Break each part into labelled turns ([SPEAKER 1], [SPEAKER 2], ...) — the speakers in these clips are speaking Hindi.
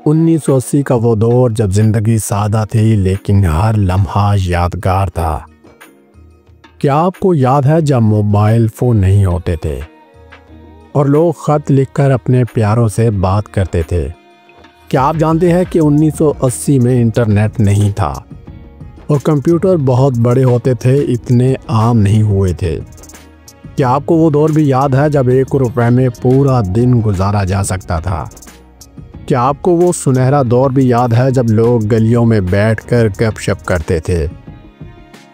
[SPEAKER 1] 1980 का वो दौर जब जिंदगी सादा थी लेकिन हर लम्हा यादगार था। क्या आपको याद है जब मोबाइल फ़ोन नहीं होते थे और लोग ख़त लिखकर अपने प्यारों से बात करते थे? क्या आप जानते हैं कि 1980 में इंटरनेट नहीं था और कंप्यूटर बहुत बड़े होते थे, इतने आम नहीं हुए थे। क्या आपको वो दौर भी याद है जब 1 रुपए में पूरा दिन गुजारा जा सकता था? क्या आपको वो सुनहरा दौर भी याद है जब लोग गलियों में बैठकर गपशप करते थे?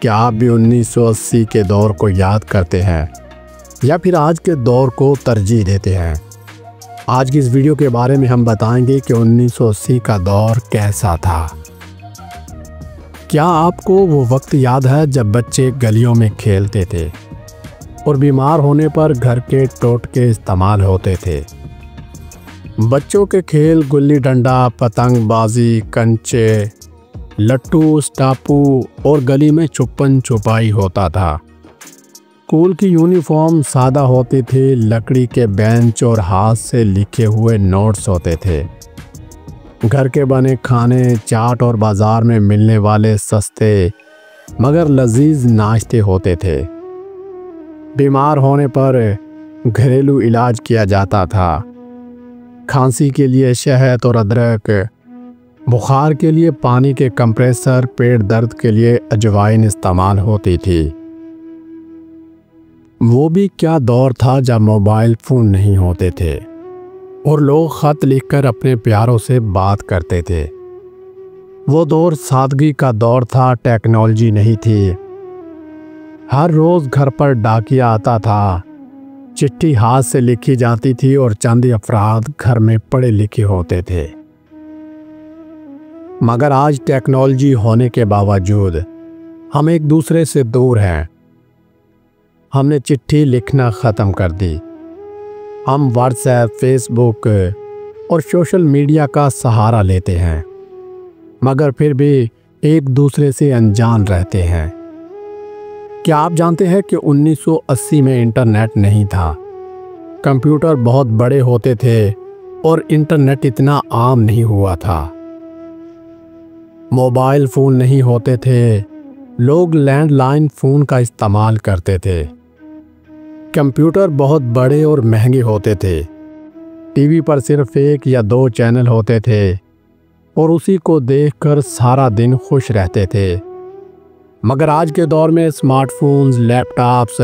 [SPEAKER 1] क्या आप भी 1980 के दौर को याद करते हैं या फिर आज के दौर को तरजीह देते हैं? आज की इस वीडियो के बारे में हम बताएंगे कि 1980 का दौर कैसा था। क्या आपको वो वक्त याद है जब बच्चे गलियों में खेलते थे और बीमार होने पर घर के टोटके इस्तेमाल होते थे? बच्चों के खेल गुल्ली डंडा, पतंगबाजी, कंचे, लट्टू, स्टापू और गली में छुपन छुपाई होता था। स्कूल की यूनिफॉर्म सादा होती थी, लकड़ी के बेंच और हाथ से लिखे हुए नोट्स होते थे। घर के बने खाने, चाट और बाज़ार में मिलने वाले सस्ते मगर लजीज नाश्ते होते थे। बीमार होने पर घरेलू इलाज किया जाता था। खांसी के लिए शहद और अदरक, बुखार के लिए पानी के कंप्रेसर, पेट दर्द के लिए अजवाइन इस्तेमाल होती थी। वो भी क्या दौर था जब मोबाइल फ़ोन नहीं होते थे और लोग ख़त लिखकर अपने प्यारों से बात करते थे। वो दौर सादगी का दौर था, टेक्नोलॉजी नहीं थी। हर रोज़ घर पर डाकिया आता था, चिट्ठी हाथ से लिखी जाती थी और चंद अफराद घर में पढ़े लिखे होते थे। मगर आज टेक्नोलॉजी होने के बावजूद हम एक दूसरे से दूर हैं। हमने चिट्ठी लिखना ख़त्म कर दी। हम व्हाट्सएप, फेसबुक और सोशल मीडिया का सहारा लेते हैं, मगर फिर भी एक दूसरे से अनजान रहते हैं। क्या आप जानते हैं कि 1980 में इंटरनेट नहीं था? कंप्यूटर बहुत बड़े होते थे और इंटरनेट इतना आम नहीं हुआ था। मोबाइल फ़ोन नहीं होते थे, लोग लैंडलाइन फ़ोन का इस्तेमाल करते थे। कंप्यूटर बहुत बड़े और महंगे होते थे। टीवी पर सिर्फ 1 या 2 चैनल होते थे और उसी को देखकर सारा दिन खुश रहते थे। मगर आज के दौर में स्मार्टफोन्स, लैपटॉप्स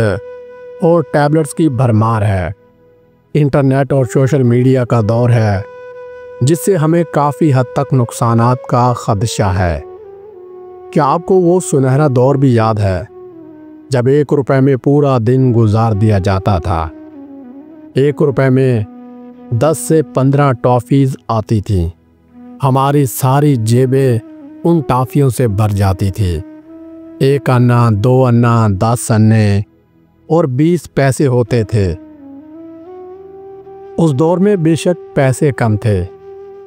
[SPEAKER 1] और टैबलेट्स की भरमार है। इंटरनेट और सोशल मीडिया का दौर है, जिससे हमें काफ़ी हद तक नुकसानात का खदशा है। क्या आपको वो सुनहरा दौर भी याद है जब 1 रुपए में पूरा दिन गुजार दिया जाता था? 1 रुपए में 10 से 15 टॉफ़ीज़ आती थीं। हमारी सारी जेबें उन टॉफ़ियों से भर जाती थी। 1 अन्ना, 2 अन्ना, 10 अन्ने और 20 पैसे होते थे। उस दौर में बेशक पैसे कम थे,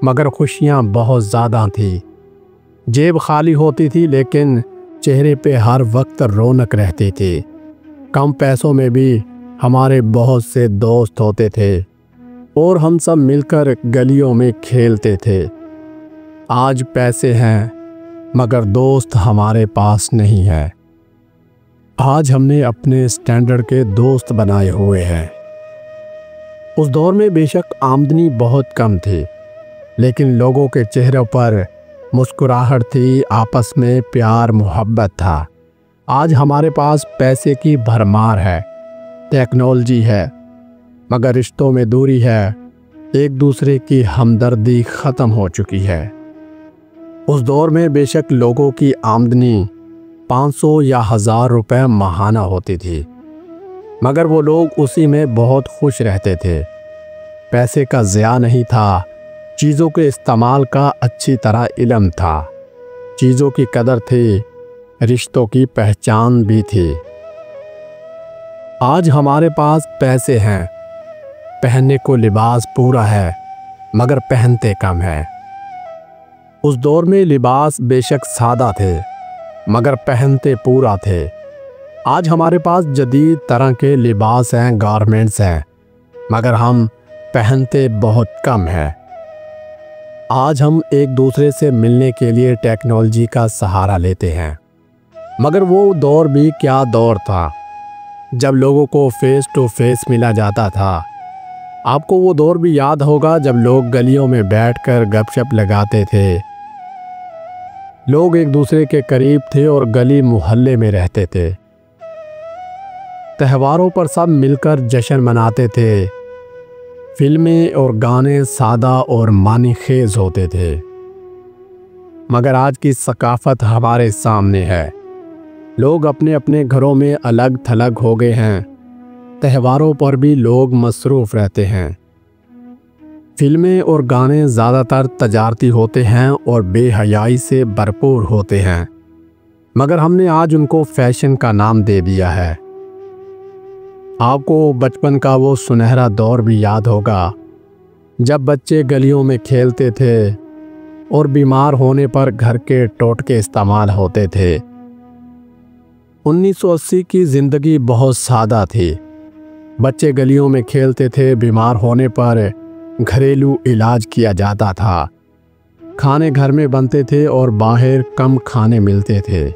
[SPEAKER 1] मगर खुशियाँ बहुत ज़्यादा थी। जेब खाली होती थी लेकिन चेहरे पे हर वक्त रौनक रहती थी। कम पैसों में भी हमारे बहुत से दोस्त होते थे और हम सब मिलकर गलियों में खेलते थे। आज पैसे हैं मगर दोस्त हमारे पास नहीं है। आज हमने अपने स्टैंडर्ड के दोस्त बनाए हुए हैं। उस दौर में बेशक आमदनी बहुत कम थी, लेकिन लोगों के चेहरों पर मुस्कुराहट थी, आपस में प्यार मोहब्बत था। आज हमारे पास पैसे की भरमार है, टेक्नोलॉजी है, मगर रिश्तों में दूरी है। एक दूसरे की हमदर्दी ख़त्म हो चुकी है। उस दौर में बेशक लोगों की आमदनी 500 या 1000 रुपए माहाना होती थी, मगर वो लोग उसी में बहुत खुश रहते थे। पैसे का ज़िया नहीं था, चीज़ों के इस्तेमाल का अच्छी तरह इल्म था। चीज़ों की कदर थी, रिश्तों की पहचान भी थी। आज हमारे पास पैसे हैं, पहनने को लिबास पूरा है, मगर पहनते कम है। उस दौर में लिबास बेशक सादा थे, मगर पहनते पूरा थे। आज हमारे पास जदीद तरह के लिबास हैं, गारमेंट्स हैं, मगर हम पहनते बहुत कम है। आज हम एक दूसरे से मिलने के लिए टेक्नोलॉजी का सहारा लेते हैं, मगर वो दौर भी क्या दौर था जब लोगों को फेस टू फेस मिला जाता था। आपको वो दौर भी याद होगा जब लोग गलियों में बैठकर गपशप लगाते थे। लोग एक दूसरे के करीब थे और गली मोहल्ले में रहते थे। त्योहारों पर सब मिलकर जश्न मनाते थे। फिल्में और गाने सादा और मानीखेज होते थे। मगर आज की सकाफत हमारे सामने है। लोग अपने अपने घरों में अलग थलग हो गए हैं। त्योहारों पर भी लोग मसरूफ़ रहते हैं। फिल्में और गाने ज़्यादातर तजारती होते हैं और बेहयाई से भरपूर होते हैं, मगर हमने आज उनको फैशन का नाम दे दिया है। आपको बचपन का वो सुनहरा दौर भी याद होगा जब बच्चे गलियों में खेलते थे और बीमार होने पर घर के टोटके इस्तेमाल होते थे। 1980 की ज़िंदगी बहुत सादा थी। बच्चे गलियों में खेलते थे, बीमार होने पर घरेलू इलाज किया जाता था, खाने घर में बनते थे और बाहर कम खाने मिलते थे।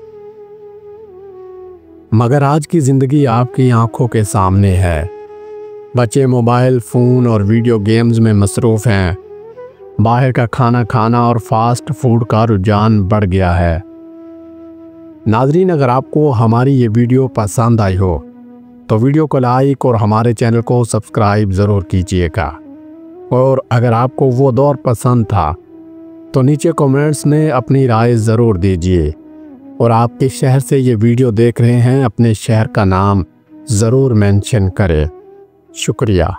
[SPEAKER 1] मगर आज की ज़िंदगी आपकी आंखों के सामने है। बच्चे मोबाइल फ़ोन और वीडियो गेम्स में मसरूफ़ हैं। बाहर का खाना खाना और फास्ट फूड का रुझान बढ़ गया है। नाज़रीन, अगर आपको हमारी ये वीडियो पसंद आई हो तो वीडियो को लाइक और हमारे चैनल को सब्सक्राइब ज़रूर कीजिएगा। और अगर आपको वो दौर पसंद था तो नीचे कमेंट्स में अपनी राय ज़रूर दीजिए। और आपके शहर से ये वीडियो देख रहे हैं, अपने शहर का नाम ज़रूर मेंशन करें। शुक्रिया।